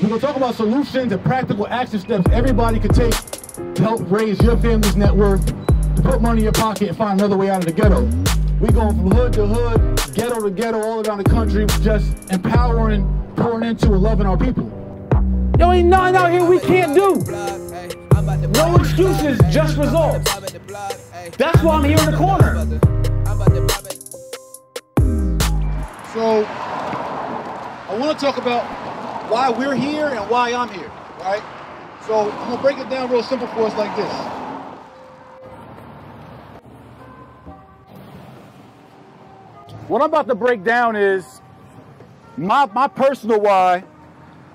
We're going to talk about solutions and practical action steps everybody could take to help raise your family's net worth, to put money in your pocket and find another way out of the ghetto. We're going from hood to hood, ghetto to ghetto, all around the country, just empowering, pouring into, and loving our people. Yo, ain't nothing out here we can't do. No excuses, just results. That's why I'm here in the corner. So, I want to talk about why we're here and why I'm here, right? So, I'm going to break it down real simple for us like this. What I'm about to break down is my personal why,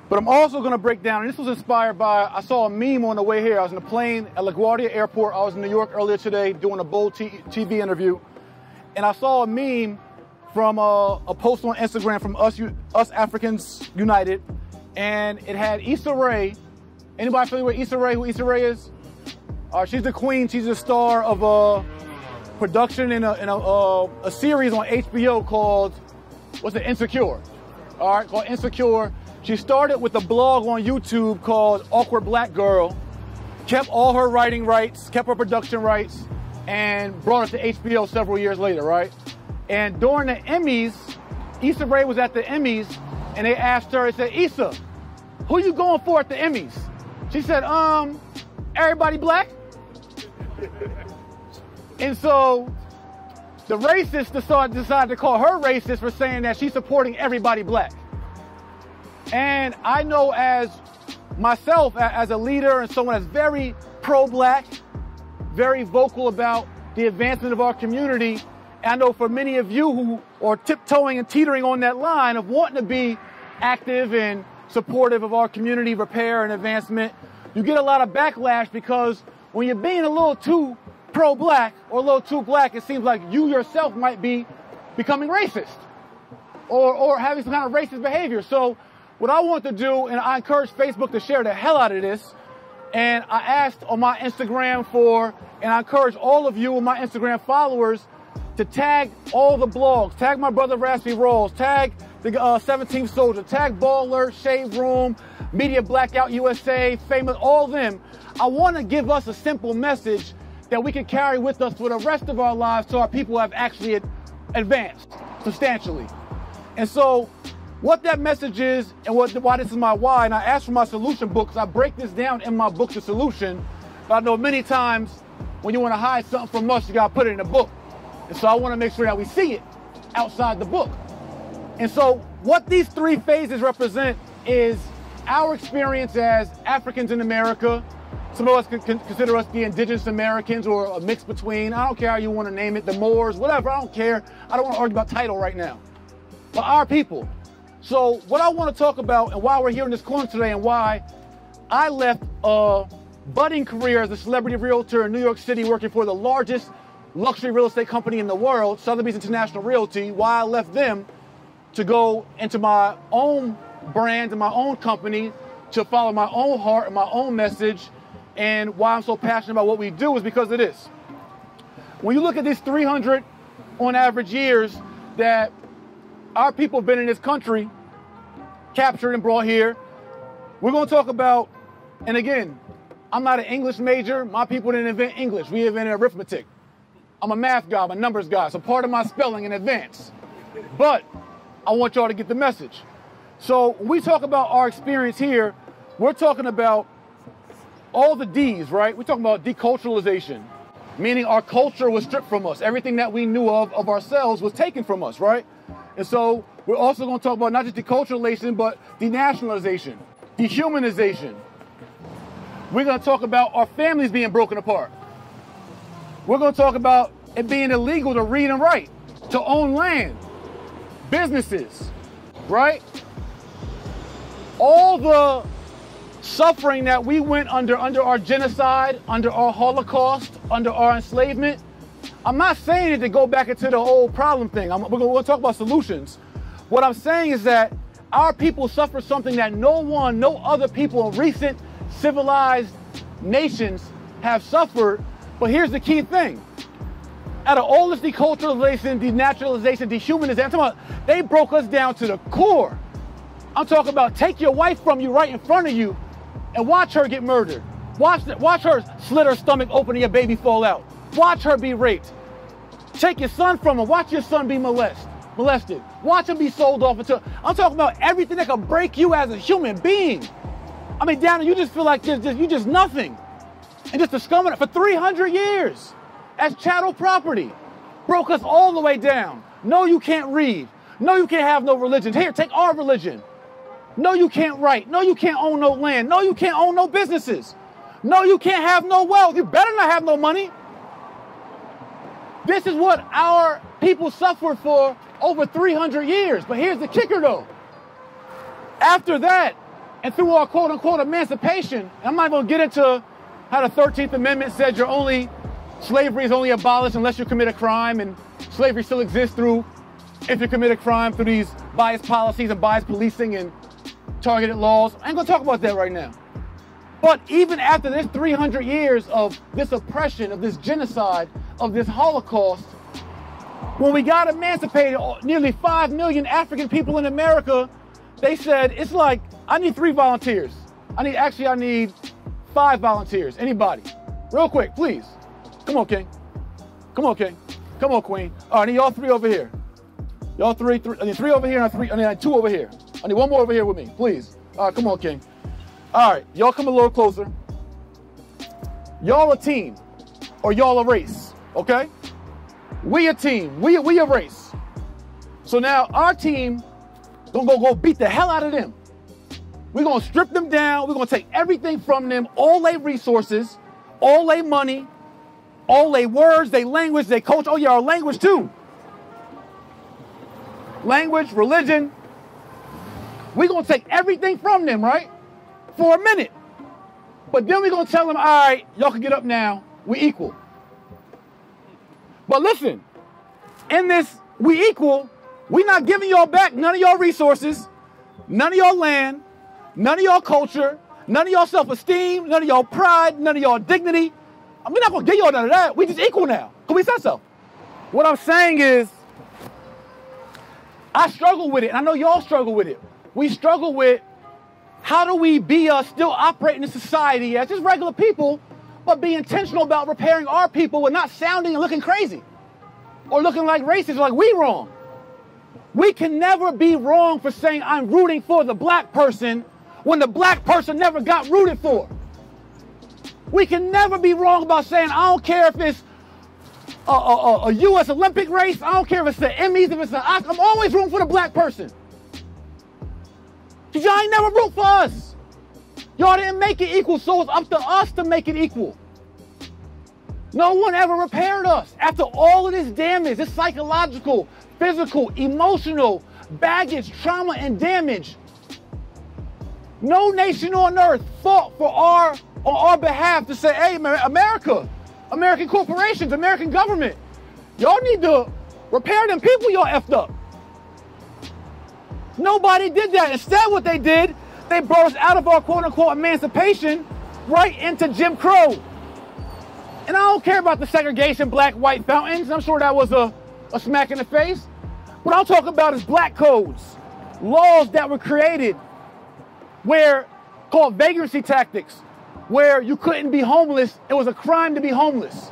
but I'm also going to break down, and this was inspired by, I saw a meme on the way here. I was in a plane at LaGuardia Airport. I was in New York earlier today doing a Bold TV interview, and I saw a meme from a post on Instagram from Us Africans United, and it had Issa Rae. Anybody familiar with Issa Rae, who Issa Rae is? She's the queen. She's the star of a production in a series on HBO called, what's it, Insecure. All right, called Insecure. She started with a blog on YouTube called Awkward Black Girl, kept all her writing rights, kept her production rights, and brought it to HBO several years later, right? And during the Emmys, Issa Rae was at the Emmys, and they asked her, they said, Issa, who you going for at the Emmys? She said, everybody black? And so the racists decided to call her racist for saying that she's supporting everybody black. And I know as myself, as a leader and someone that's very pro-black, very vocal about the advancement of our community, I know for many of you who are tiptoeing and teetering on that line of wanting to be active and supportive of our community repair and advancement, you get a lot of backlash because when you're being a little too pro-black or a little too black, it seems like you yourself might be becoming racist or having some kind of racist behavior. So what I want to do, and I encourage Facebook to share the hell out of this, and I asked on my Instagram and I encourage all of you and my Instagram followers to tag all the blogs, tag my brother Raspy Rolls, tag the 17th Soldier, tag Baller, Shave Room, Media Blackout USA, Famous, all of them. I want to give us a simple message that we can carry with us for the rest of our lives so our people have actually advanced substantially. And so what that message is and why this is my why, and I asked for my solution book because I break this down in my book, The Solution. But I know many times when you want to hide something from us, you got to put it in a book. And so I want to make sure that we see it outside the book. And so what these three phases represent is our experience as Africans in America. Some of us could consider us the indigenous Americans or a mix between. I don't care how you want to name it, the Moors, whatever, I don't care. I don't want to argue about title right now. But our people. So what I want to talk about and why we're here in this corner today and why I left a budding career as a celebrity realtor in New York City working for the largest luxury real estate company in the world, Sotheby's International Realty, why I left them to go into my own brand and my own company to follow my own heart and my own message, and why I'm so passionate about what we do is because of this. When you look at these 300 on average years that our people have been in this country, captured and brought here, we're going to talk about, and again, I'm not an English major. My people didn't invent English. We invented arithmetic. I'm a math guy, I'm a numbers guy, so part of my spelling in advance. But I want y'all to get the message. So when we talk about our experience here, we're talking about all the D's, right? We're talking about deculturalization, meaning our culture was stripped from us. Everything that we knew of ourselves was taken from us, right? And so we're also going to talk about not just deculturalization, but denationalization, dehumanization. We're going to talk about our families being broken apart. We're going to talk about it being illegal to read and write, to own land, businesses, right? All the suffering that we went under our genocide, under our Holocaust, under our enslavement. I'm not saying it to go back into the old problem thing. We're going to talk about solutions. What I'm saying is that our people suffer something that no other people in recent civilized nations have suffered. But here's the key thing. Out of all this deculturalization, denaturalization, dehumanization, I'm talking about, they broke us down to the core. I'm talking about take your wife from you right in front of you and watch her get murdered. Watch her slit her stomach open and your baby fall out. Watch her be raped. Take your son from her. Watch your son be molested. Watch him be sold off until... I'm talking about everything that can break you as a human being. I mean, down there, you just feel like you're just nothing. And just discovering it for 300 years as chattel property. Broke us all the way down. No, you can't read. No, you can't have no religion. Here, take our religion. No, you can't write. No, you can't own no land. No, you can't own no businesses. No, you can't have no wealth. You better not have no money. This is what our people suffered for over 300 years. But here's the kicker, though. After that, and through our quote-unquote emancipation, I'm not going to get into how the 13th Amendment said slavery is only abolished unless you commit a crime, and slavery still exists if you commit a crime through these biased policies and biased policing and targeted laws. I ain't going to talk about that right now. But even after this 300 years of this oppression, of this genocide, of this Holocaust, when we got emancipated, nearly 5 million African people in America, they said, it's like, I need 3 volunteers. I need 5 volunteers. Anybody? Real quick, please. Come on, King. Come on, King. Come on, Queen. All right, I need y'all 3 over here. Y'all 3. I need 3 over here, and I need 2 over here. I need 1 more over here with me, please. All right, come on, King. All right, y'all come a little closer. Y'all a team, or y'all a race, okay? We a team, we a race. So now our team gonna go beat the hell out of them. We're gonna strip them down. We're gonna take everything from them, all their resources, all their money, all their words, their language, their culture. Oh yeah, our language too. Language, religion. We're gonna take everything from them, right? For a minute. But then we're gonna tell them, all right, y'all can get up now. We equal. But listen, in this we equal, we're not giving y'all back none of y'all resources, none of y'all land, none of y'all culture, none of y'all self-esteem, none of y'all pride, none of y'all dignity. We're not going to give y'all none of that. We just equal now. Because we said so. What I'm saying is, I struggle with it, and I know y'all struggle with it. We struggle with how do we be still operating in society as just regular people, but be intentional about repairing our people and not sounding and looking crazy or looking like racist, like we wrong. We can never be wrong for saying I'm rooting for the black person when the black person never got rooted for. We can never be wrong about saying I don't care if it's a U.S. Olympic race, I don't care if it's the Emmys, if it's the Oscars, I'm always rooting for the black person. Because y'all ain't never root for us. Y'all didn't make it equal, so it's up to us to make it equal. No one ever repaired us. After all of this damage, this psychological, physical, emotional baggage, trauma, and damage, no nation on earth fought on our behalf to say, hey, America, American corporations, American government, y'all need to repair them people y'all effed up. Nobody did that. Instead, what they did, they brought us out of our quote-unquote emancipation right into Jim Crow. And I don't care about the segregation, black-white fountains. I'm sure that was a smack in the face. What I'm talking about is black codes, laws that were created called vagrancy tactics, where you couldn't be homeless. It was a crime to be homeless.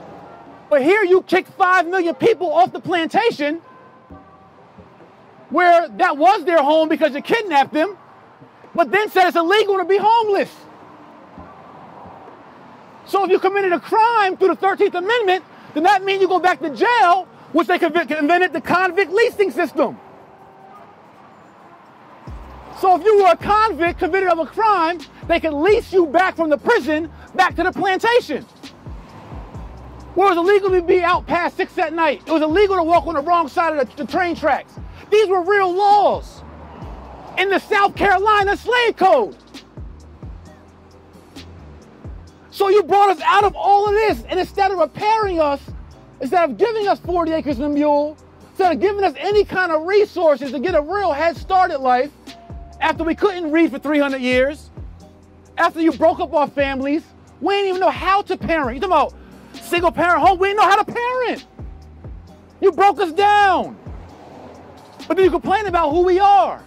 But here you kicked 5 million people off the plantation where that was their home because you kidnapped them, but then said it's illegal to be homeless. So if you committed a crime through the 13th Amendment, then that means you go back to jail, which they invented the convict leasing system. So if you were a convict convicted of a crime, they could lease you back from the prison back to the plantation. Where it was illegal to be out past 6 at night. It was illegal to walk on the wrong side of the train tracks. These were real laws in the South Carolina slave code. So you brought us out of all of this, and instead of repairing us, instead of giving us 40 acres and a mule, instead of giving us any kind of resources to get a real head start at life, after we couldn't read for 300 years, after you broke up our families, we didn't even know how to parent. You talking about single parent home, we didn't know how to parent. You broke us down. But then you complain about who we are.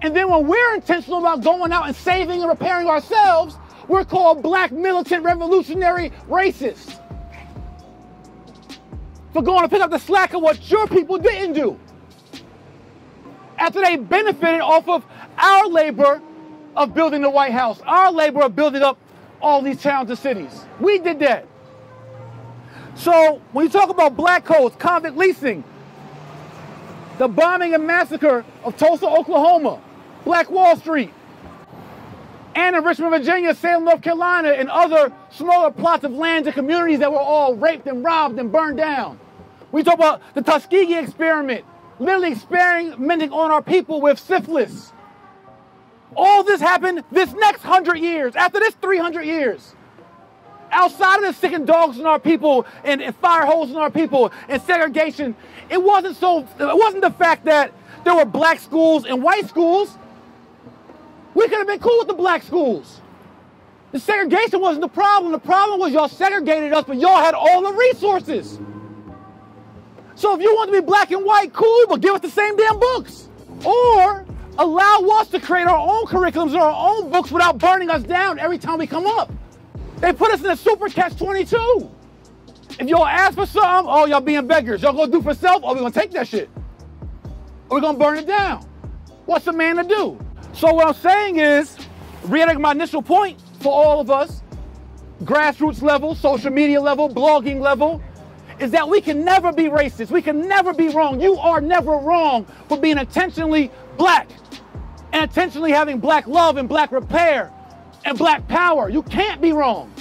And then when we're intentional about going out and saving and repairing ourselves, we're called black militant revolutionary racists for going to pick up the slack of what your people didn't do. After they benefited off of our labor of building the White House, our labor of building up all these towns and cities. We did that. So when you talk about black codes, convict leasing, the bombing and massacre of Tulsa, Oklahoma, Black Wall Street, and in Richmond, Virginia, Salem, North Carolina, and other smaller plots of lands and communities that were all raped and robbed and burned down. We talk about the Tuskegee experiment, literally experimenting on our people with syphilis. All this happened this next 100 years, after this 300 years. Outside of the sick and dogs in our people and fire holes in our people and segregation, it wasn't the fact that there were black schools and white schools. We could have been cool with the black schools. The segregation wasn't the problem. The problem was y'all segregated us, but y'all had all the resources. So if you want to be black and white, cool, but give us the same damn books. Or allow us to create our own curriculums and our own books without burning us down every time we come up. They put us in a super catch-22. If y'all ask for something, oh, y'all being beggars. Y'all gonna do for self, or we gonna take that shit. Or we gonna burn it down. What's a man to do? So what I'm saying is, reiterating my initial point for all of us, grassroots level, social media level, blogging level, is that we can never be racist. We can never be wrong. You are never wrong for being intentionally black and intentionally having black love and black repair and black power. You can't be wrong.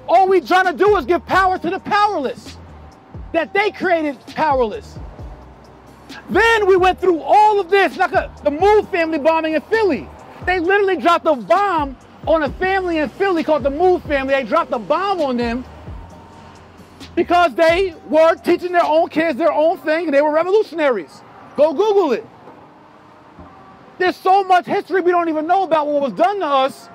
All we trying to do is give power to the powerless that they created powerless. Then we went through all of this, like the Move family bombing in Philly. They literally dropped a bomb on a family in Philly called the Move family. They dropped a bomb on them because they were teaching their own kids their own thing and they were revolutionaries. Go Google it. There's so much history we don't even know about what was done to us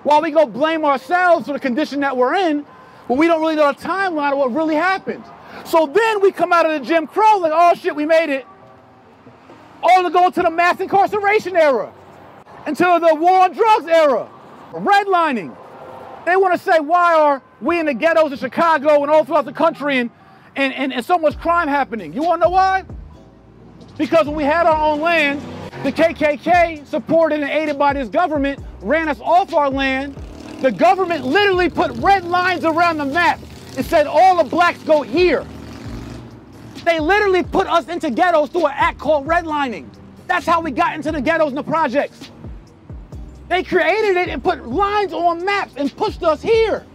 while we go blame ourselves for the condition that we're in, but we don't really know the timeline of what really happened. So then we come out of the Jim Crow like, oh shit, we made it. All to go into the mass incarceration era, until the war on drugs era, redlining. They want to say, why are we in the ghettos in Chicago and all throughout the country and so much crime happening? You want to know why? Because when we had our own land, the KKK, supported and aided by this government, ran us off our land. The government literally put red lines around the map and said all the blacks go here. They literally put us into ghettos through an act called redlining. That's how we got into the ghettos and the projects. They created it and put lines on maps and pushed us here.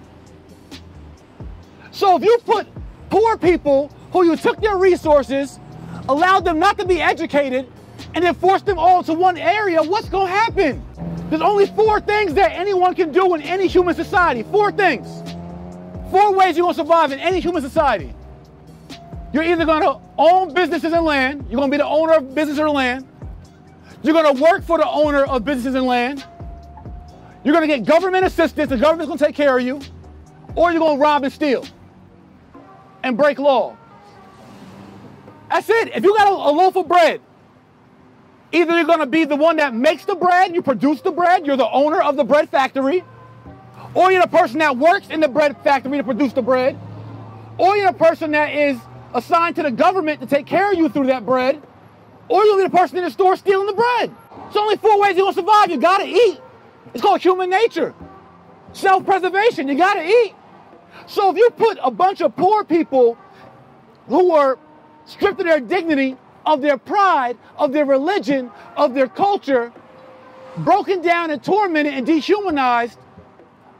So if you put poor people who you took their resources, allowed them not to be educated, and then forced them all to one area, what's going to happen? There's only 4 things that anyone can do in any human society. 4 things. 4 ways you're going to survive in any human society. You're either going to own businesses and land. You're going to be the owner of business or land. You're going to work for the owner of businesses and land. You're going to get government assistance. The government's going to take care of you. Or you're going to rob and steal and break law. That's it. If you got a loaf of bread, either you're going to be the one that makes the bread, you produce the bread, you're the owner of the bread factory, or you're the person that works in the bread factory to produce the bread, or you're the person that is assigned to the government to take care of you through that bread, or you'll be the person in the store stealing the bread. There's only 4 ways you're going to survive. You got to eat. It's called human nature. Self-preservation. You got to eat. So if you put a bunch of poor people who were stripped of their dignity, of their pride, of their religion, of their culture, broken down and tormented and dehumanized,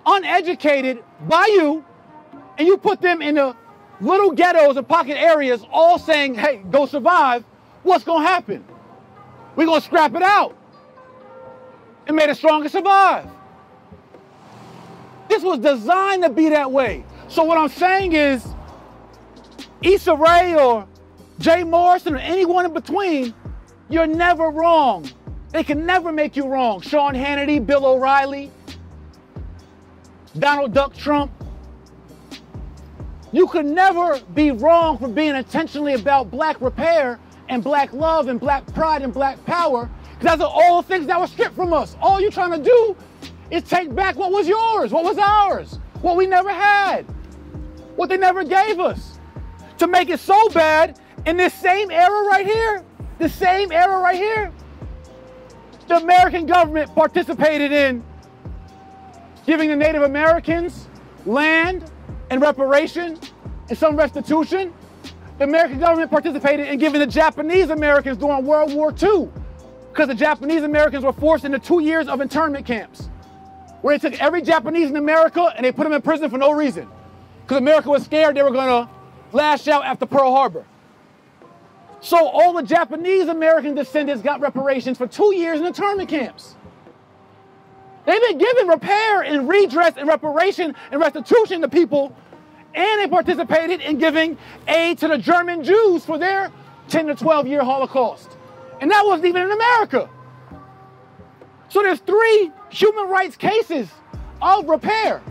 uneducated by you, and you put them in the little ghettos and pocket areas all saying, hey, go survive, what's going to happen? We're going to scrap it out. And may the strongest survive. This was designed to be that way. So what I'm saying is, Issa-Rae or Jay-Morrison or anyone in between, you're never wrong. They can never make you wrong. Sean Hannity, Bill O'Reilly, Donald Duck Trump. You could never be wrong for being intentionally about black repair and black love and black pride and black power Because that's all the things that were stripped from us. All you're trying to do is take back what was yours, what was ours, what we never had, what they never gave us. To make it so bad, in this same era right here, the American government participated in giving the Native Americans land and reparation and some restitution. The American government participated in giving the Japanese Americans during World War II, because the Japanese Americans were forced into 2 years of internment camps, where they took every Japanese in America and they put them in prison for no reason, because America was scared they were going to lash out after Pearl Harbor. So all the Japanese American descendants got reparations for 2 years in internment camps. They've been given repair and redress and reparation and restitution to people, and they participated in giving aid to the German Jews for their 10 to 12-year Holocaust. And that wasn't even in America. So there's 3 human rights cases of repair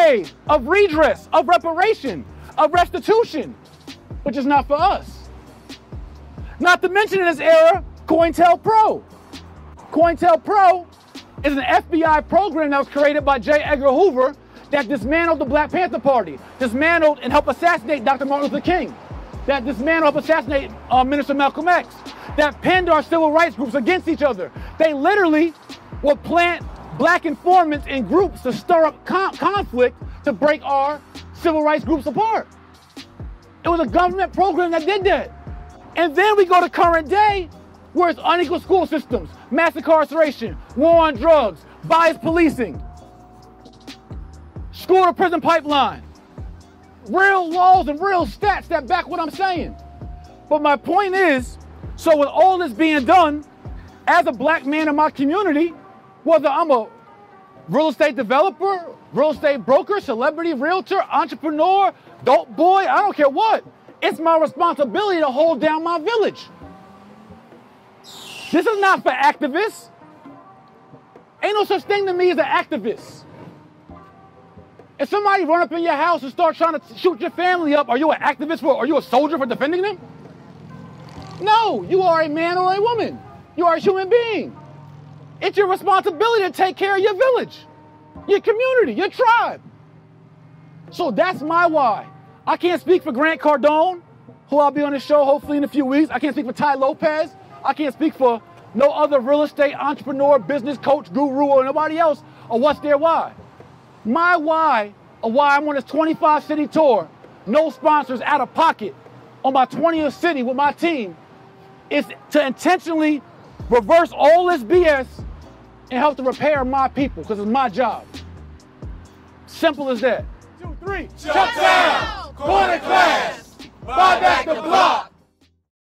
aid, of redress, of reparation, of restitution, which is not for us. Not to mention in this era, COINTELPRO. COINTELPRO is an FBI program that was created by J. Edgar Hoover that dismantled the Black Panther Party, dismantled and helped assassinate Dr. Martin Luther King, that dismantled and helped assassinate Minister Malcolm X, that pinned our civil rights groups against each other. They literally would plant black informants in groups to stir up conflict to break our civil rights groups apart. It was a government program that did that. And then we go to current day, where it's unequal school systems, mass incarceration, war on drugs, biased policing, school to prison pipeline, real laws and real stats that back what I'm saying. But my point is, so with all this being done, as a black man in my community, whether I'm a real estate developer, real estate broker, celebrity realtor, entrepreneur, dope boy, I don't care what, it's my responsibility to hold down my village. This is not for activists. Ain't no such thing to me as an activist. If somebody run up in your house and start trying to shoot your family up, are you an activist for, are you a soldier for defending them? No, you are a man or a woman. You are a human being. It's your responsibility to take care of your village, your community, your tribe. So that's my why. I can't speak for Grant Cardone, who I'll be on the show hopefully in a few weeks. I can't speak for Ty Lopez. I can't speak for no other real estate entrepreneur, business coach, guru, or nobody else, or what's their why. My why, or why I'm on this 25-city tour, no sponsors, out of pocket, on my 20th city with my team, is to intentionally reverse all this BS and help to repair my people, because it's my job. Simple as that. 2, 3. Shut down! Corner class! Buy back the